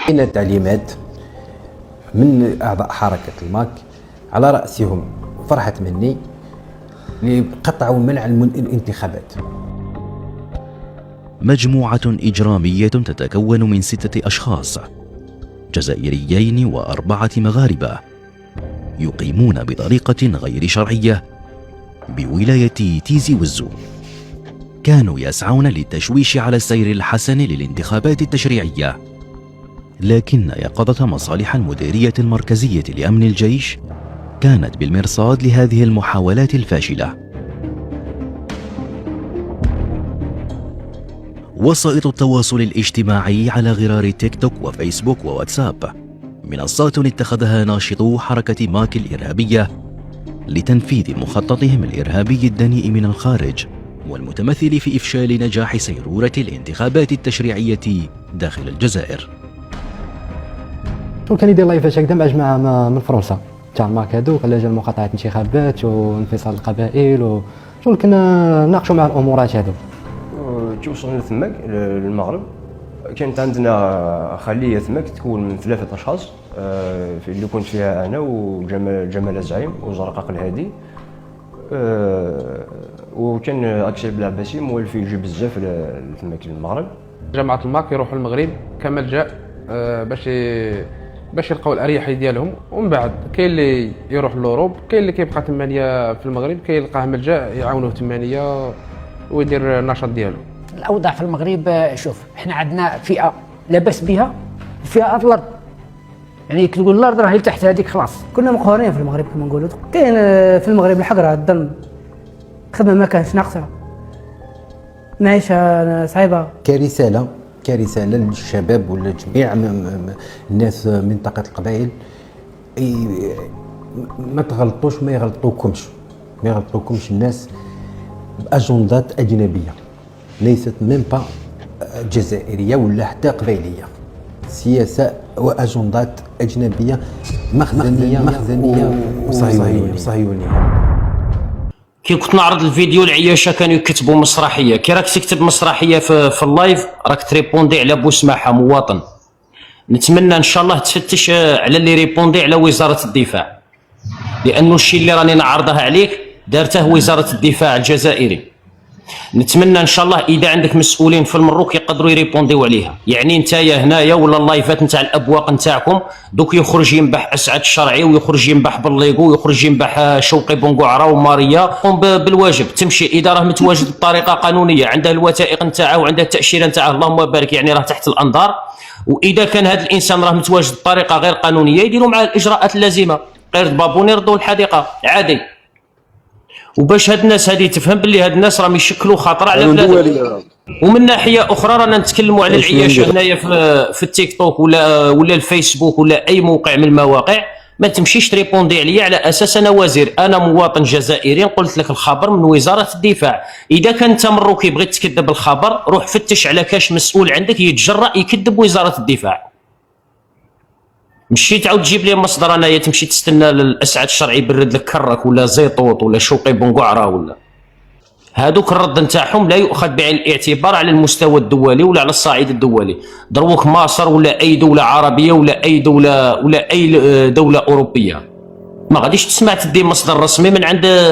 كاين تعليمات من أعضاء حركة الماك على رأسهم فرحة مني لقطع ومنع الانتخابات. مجموعة إجرامية تتكون من 6 أشخاص جزائريين و4 مغاربة يقيمون بطريقة غير شرعية بولاية تيزي وزو، كانوا يسعون للتشويش على السير الحسن للانتخابات التشريعية، لكن يقظة مصالح المديرية المركزية لأمن الجيش كانت بالمرصاد لهذه المحاولات الفاشلة. وسائط التواصل الاجتماعي على غرار تيك توك وفيسبوك وواتساب منصات اتخذها ناشطو حركة ماك الإرهابية لتنفيذ مخططهم الإرهابي الدنيء من الخارج، والمتمثل في إفشال نجاح سيرورة الانتخابات التشريعية داخل الجزائر. كان يدير لايفات هكذا مع جماعة من فرنسا تاع الماك هذوك على جال مقاطعة انتخابات وانفصال القبائل شغل كنا ناقشوا مع الأمورات هذو. كي وصلنا ثماك للمغرب كانت عندنا خلية ثماك تكون من 3 أشخاص اللي كنت فيها أنا وجمال الزعيم وزرقاق الهادي، وكان أكشي بالعباسي مولف يجي بزاف ثماك للمغرب. جماعة الماك يروحوا المغرب كملجأ باش يلقاو الاريحيه ديالهم، ومن بعد كاين اللي يروح لوروب، كاين اللي كيبقى تمانية في المغرب، كاين يلقاه ملجأ يعاونوه تمانية ويدير النشاط ديالو. الاوضاع في المغرب شوف، احنا عندنا فئه لاباس بها وفئه الارض، يعني تقول الارض راهي تحت هذيك خلاص. كنا مقهورين في المغرب كما نقولوا، كاين في المغرب الحقره، الظلم، خدمه ما كانش ناقصه، معيشه صعيبه. كرسالة للشباب ولا جميع الناس منطقة القبائل، ما تغلطوش، ما يغلطوكمش الناس بأجندات أجنبية ليست من با جزائرية ولا حتى قبائلية، سياسة وأجندات أجنبية مخزنية وصهيونية. كي كنت نعرض الفيديو العياشه كانوا يكتبوا مسرحيه، كي راك تكتب مسرحيه في اللايف راك تريبوندي على بوسماحه مواطن. نتمنى ان شاء الله تفتش على اللي ريبوندي على وزاره الدفاع، لانه الشيء اللي راني نعرضه عليك دارته وزاره الدفاع الجزائري. نتمنى ان شاء الله اذا عندك مسؤولين في المروك يقدروا يريبونديو عليها. يعني نتايا هنايا ولا اللايفات نتاع الابواق نتاعكم دوك يخرج ينبح اسعد الشرعي ويخرج ينبح بالليغو ويخرج ينبح شوقي بونقعره وماريا، قوم بالواجب. تمشي اذا راه متواجد بطريقه قانونيه، عنده الوثائق نتاعه وعنده التاشيره نتاعه، اللهم بارك، يعني راه تحت الانظار. واذا كان هذا الانسان راه متواجد بطريقه غير قانونيه يديروا معاه الاجراءات اللازمه، غير بابون يردوا الحديقه عادي. وباش هاد الناس هذه تفهم باللي هاد الناس راهم يشكلوا خطر على بلادهم. ومن ناحيه اخرى رانا نتكلموا على العياشه هنايا في التيك توك ولا الفيسبوك ولا اي موقع من المواقع. ما تمشيش تريبوندي عليا على اساس انا وزير، انا مواطن جزائري قلت لك الخبر من وزاره الدفاع. اذا كان انت مروكي بغيت تكذب الخبر روح فتش على كاش مسؤول عندك يتجرأ يكذب وزاره الدفاع. مشي تعاود تجيب لي مصدر انايا تمشي تستنى الاسعد الشرعي يبرد لك كرك ولا زيطوط ولا شوقي بونقعره ولا هذوك. الرد نتاعهم لا يؤخذ بعين الاعتبار على المستوى الدولي ولا على الصعيد الدولي. دروك مصر ولا اي دوله عربيه ولا اي دوله اوروبيه ما غاديش تسمع تدي مصدر رسمي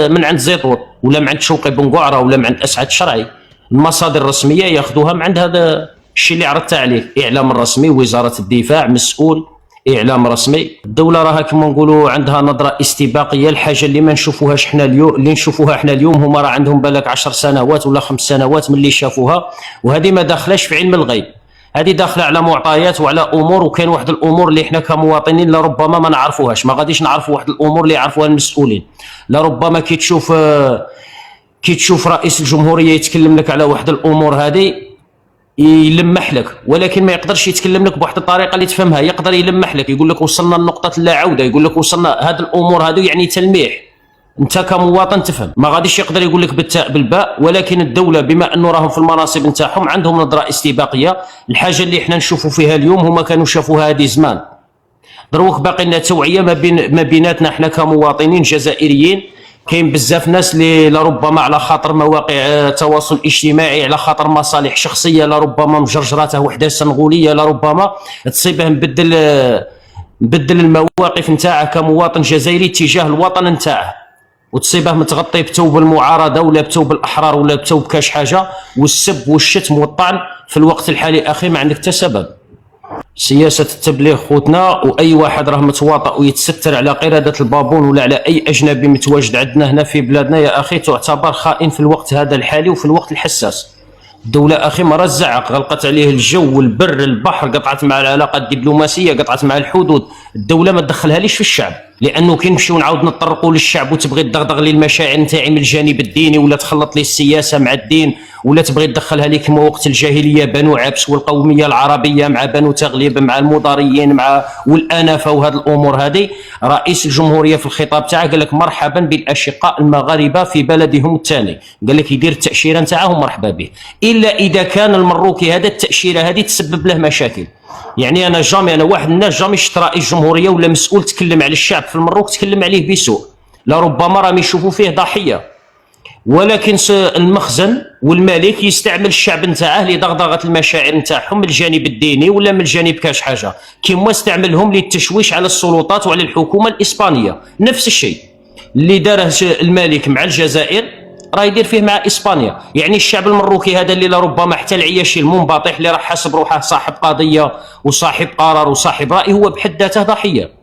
من عند زيطوط ولا من عند شوقي بونقعره ولا من عند اسعد الشرعي. المصادر الرسميه ياخذوها من عند هذا الشيء اللي عرضت عليه، اعلام رسمي وزاره الدفاع مسؤول اعلام رسمي. الدوله راها كما نقولوا عندها نظره استباقيه. الحاجه اللي ما نشوفوهاش حنا اليوم، اللي نشوفوها حنا اليوم هما راه عندهم بالك 10 سنوات ولا 5 سنوات من اللي شافوها، وهذه ما داخلاش في علم الغيب، هذه داخله على معطيات وعلى امور. وكاين واحد الامور اللي حنا كمواطنين لربما ما نعرفوهاش، ما غاديش نعرفوا واحد الامور اللي يعرفوها المسؤولين. لربما كي تشوف رئيس الجمهوريه يتكلم لك على واحد الامور هذه يلمح لك، ولكن ما يقدرش يتكلم لك بواحد الطريقه اللي تفهمها. يقدر يلمح لك يقول لك وصلنا لنقطه لا عوده، يقول لك وصلنا هذه الامور هذه، يعني تلميح. انت كمواطن تفهم، ما غاديش يقدر يقول لك بالتاء بالباء. ولكن الدوله بما انه راهم في المناصب نتاعهم عندهم نظره استباقيه. الحاجه اللي احنا نشوفوا فيها اليوم هما كانوا شافوها هذه زمان. دروك باقي لنا توعيه ما بيناتنا احنا كمواطنين جزائريين كاين بزاف ناس اللي لربما على خاطر مواقع التواصل الاجتماعي، على خاطر مصالح شخصيه لربما مجرجراته وحده سنغوليه، لربما تصيبه مبدل المواقف نتاعه كمواطن جزائري تجاه الوطن نتاعه، وتصيبه متغطي بثوب المعارضه ولا بثوب الاحرار ولا بثوب كاش حاجه، والسب والشتم والطعن في الوقت الحالي اخي ما عندك حتى سبب. سياسه التبليغ خوتنا، واي واحد راه متواطئ ويتستر على قرده البابون ولا على اي اجنبي متواجد عندنا هنا في بلادنا يا اخي تعتبر خائن في الوقت هذا الحالي وفي الوقت الحساس. الدولة أخي مرة الزعق، غلقت عليه الجو والبر البحر، قطعت مع العلاقات الدبلوماسية، قطعت مع الحدود. الدولة ما تدخلها ليش في الشعب، لأنه كي نمشيو نعاود نطرقوا للشعب وتبغي تدغدغ لي المشاعر نتاعي من الجانب الديني، ولا تخلط لي السياسة مع الدين، ولا تبغي تدخلها لي كما وقت الجاهلية بنو عبس والقومية العربية مع بنو تغليب مع المضاريين مع والأنفة وهذه الأمور هذه. رئيس الجمهورية في الخطاب تاعه قال لك مرحبا بالأشقاء المغاربة في بلدهم الثاني، قال لك يدير التأشيرة نتاعهم مرحبا به، إلا إذا كان المروكي هذا التأشيرة هذه تسبب له مشاكل. يعني أنا واحد من الناس جامي شفت رئيس جمهورية ولا مسؤول تكلم على الشعب في المروك تكلم عليه بسوء، لربما راهم يشوفوا فيه ضحية، ولكن المخزن والملك يستعمل الشعب نتاعه لضغضغه المشاعر نتاعهم من الجانب الديني ولا من الجانب كاش حاجه، كيما استعملهم للتشويش على السلطات وعلى الحكومه الاسبانيه. نفس الشيء اللي داره الملك مع الجزائر راه يدير فيه مع اسبانيا. يعني الشعب المروكي هذا اللي لربما حتى العياشي المنبطح اللي راه حاسب روحه صاحب قضيه وصاحب قرار وصاحب راي، هو بحد ذاته ضحيه.